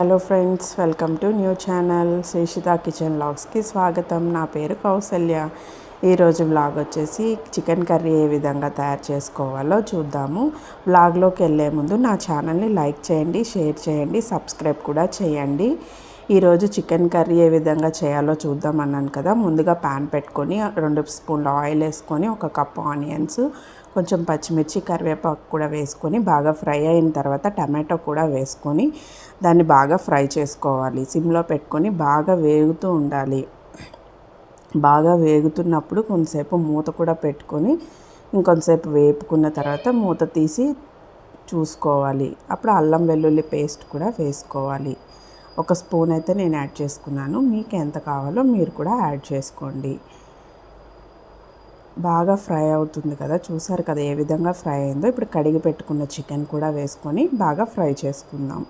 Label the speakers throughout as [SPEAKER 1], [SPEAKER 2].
[SPEAKER 1] Hello friends, welcome to new channel Sreeshitha kitchen వ్లాగ్స్కి స్వాగతం. నా పేరు కౌసల్య. ఈరోజు వ్లాగ్ వచ్చేసి చికెన్ కర్రీ ఏ విధంగా తయారు చేసుకోవాలో చూద్దాము. వ్లాగ్లోకి వెళ్ళే ముందు నా ఛానల్ని లైక్ చేయండి, షేర్ చేయండి, సబ్స్క్రైబ్ కూడా చేయండి. ఈరోజు చికెన్ కర్రీ ఏ విధంగా చేయాలో చూద్దాం అన్నాను కదా. ముందుగా ప్యాన్ పెట్టుకొని 2 స్పూన్ల ఆయిల్ వేసుకొని, 1 కప్ ఆనియన్స్, కొంచెం పచ్చిమిర్చి, కరివేపాకు కూడా వేసుకొని బాగా ఫ్రై అయిన తర్వాత టమాటో కూడా వేసుకొని దాన్ని బాగా ఫ్రై చేసుకోవాలి. సిమ్లో పెట్టుకొని బాగా వేగుతూ ఉండాలి. బాగా వేగుతున్నప్పుడు కొంతసేపు మూత కూడా పెట్టుకొని ఇంకొంతసేపు వేపుకున్న తర్వాత మూత తీసి చూసుకోవాలి. అప్పుడు అల్లం వెల్లుల్లి పేస్ట్ కూడా వేసుకోవాలి. 1 స్పూన్ అయితే నేను యాడ్ చేసుకున్నాను. మీకు ఎంత కావాలో మీరు కూడా యాడ్ చేసుకోండి. బాగా ఫ్రై అవుతుంది కదా, చూసారు కదా ఏ విధంగా ఫ్రై అయిందో. ఇప్పుడు కడిగి పెట్టుకున్న చికెన్ కూడా వేసుకొని బాగా ఫ్రై చేసుకుందాం.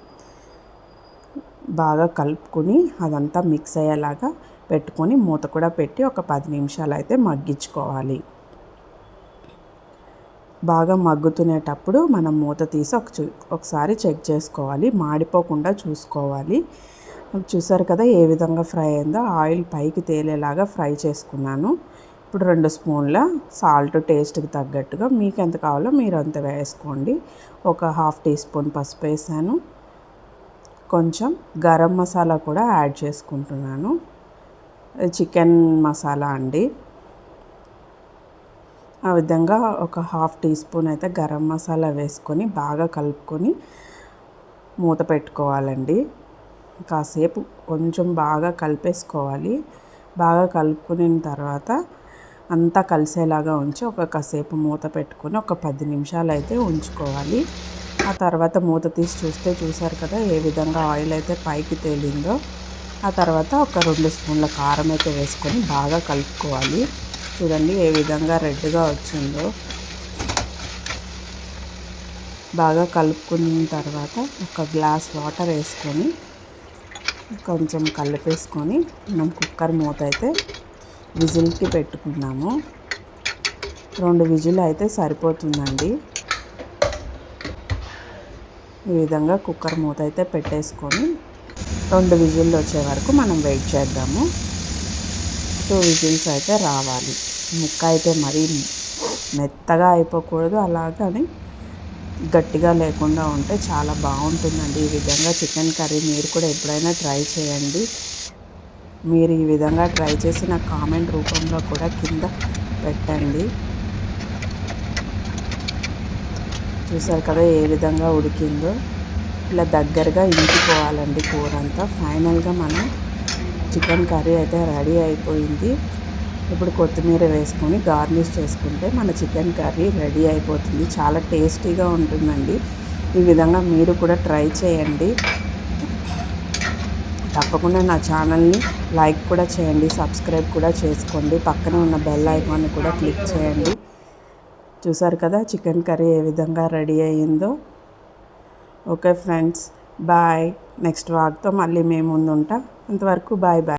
[SPEAKER 1] బాగా కలుపుకొని అదంతా మిక్స్ అయ్యేలాగా పెట్టుకొని మూత కూడా పెట్టి ఒక 10 నిమిషాలు అయితే మగ్గించుకోవాలి. బాగా మగ్గుతునేటప్పుడు మనం మూత తీసి ఒకసారి చెక్ చేసుకోవాలి. మాడిపోకుండా చూసుకోవాలి. చూసారు కదా ఏ విధంగా ఫ్రై అయిందో. ఆయిల్ పైకి తేలేలాగా ఫ్రై చేసుకున్నాను. ఇప్పుడు 2 స్పూన్ల సాల్ట్ టేస్ట్కి తగ్గట్టుగా మీకు ఎంత కావాలో మీరు అంత వేసుకోండి. ఒక 1/2 టీ స్పూన్ పసుపు వేసాను. కొంచెం గరం మసాలా కూడా యాడ్ చేసుకుంటున్నాను. చికెన్ మసాలా అండి. ఆ విధంగా ఒక 1/2 టీ స్పూన్ అయితే గరం మసాలా వేసుకొని బాగా కలుపుకొని మూత పెట్టుకోవాలండి. కాసేపు కొంచెం బాగా కలిపేసుకోవాలి. బాగా కలుపుకున్న తర్వాత అంతా కలిసేలాగా ఉంచి కాసేపు మూత పెట్టుకొని ఒక 10 నిమిషాలు అయితే ఉంచుకోవాలి. ఆ తర్వాత మూత తీసి చూస్తే చూసారు కదా ఏ విధంగా ఆయిల్ అయితే పైకి తేలిందో. ఆ తర్వాత ఒక 2 స్పూన్ల కారం అయితే వేసుకొని బాగా కలుపుకోవాలి. చూడండి ఏ విధంగా రెడ్గా వచ్చిందో. బాగా కలుపుకున్న తర్వాత ఒక గ్లాస్ వాటర్ వేసుకొని కొంచెం కలిపేసుకొని మనం కుక్కర్ మూత అయితే విజిల్కి పెట్టుకున్నాము. 2 విజిల్ అయితే సరిపోతుందండి. ఈ విధంగా కుక్కర్ మూత అయితే పెట్టేసుకొని 2 విజిల్లు వచ్చే వరకు మనం వెయిట్ చేద్దాము. 2 విజిల్స్ అయితే రావాలి. ముక్క అయితే మరీ మెత్తగా అయిపోకూడదు, అలాగని గట్టిగా లేకుండా ఉంటే చాలా బాగుంటుందండి. ఈ విధంగా చికెన్ కర్రీ మీరు కూడా ఎప్పుడైనా ట్రై చేయండి. మీరు ఈ విధంగా ట్రై చేసి నాకు కామెంట్ రూపంలో కూడా కింద పెట్టండి. చూసారు కదా ఏ విధంగా ఉడికిందో. ఇలా దగ్గరగా ఇంకిపోవాలండి కూర అంతా. ఫైనల్గా మనం చికెన్ కర్రీ అయితే రెడీ అయిపోయింది. ఇప్పుడు కొత్తిమీర వేసుకొని గార్నిష్ చేసుకుంటే మన చికెన్ కర్రీ రెడీ అయిపోతుంది. చాలా టేస్టీగా ఉంటుందండి. ఈ విధంగా మీరు కూడా ట్రై చేయండి. తప్పకుండా నా ఛానల్ని లైక్ కూడా చేయండి, సబ్స్క్రైబ్ కూడా చేసుకోండి. పక్కనే ఉన్న బెల్ ఐకాన్ని కూడా క్లిక్ చేయండి. చూసారు కదా చికెన్ కర్రీ ఏ విధంగా రెడీ అయ్యిందో. Okay friends, bye. నెక్స్ట్ వ్లాగ్తో మళ్ళీ మేము ముందు ఉంటాం. అంతవరకు బాయ్ బాయ్.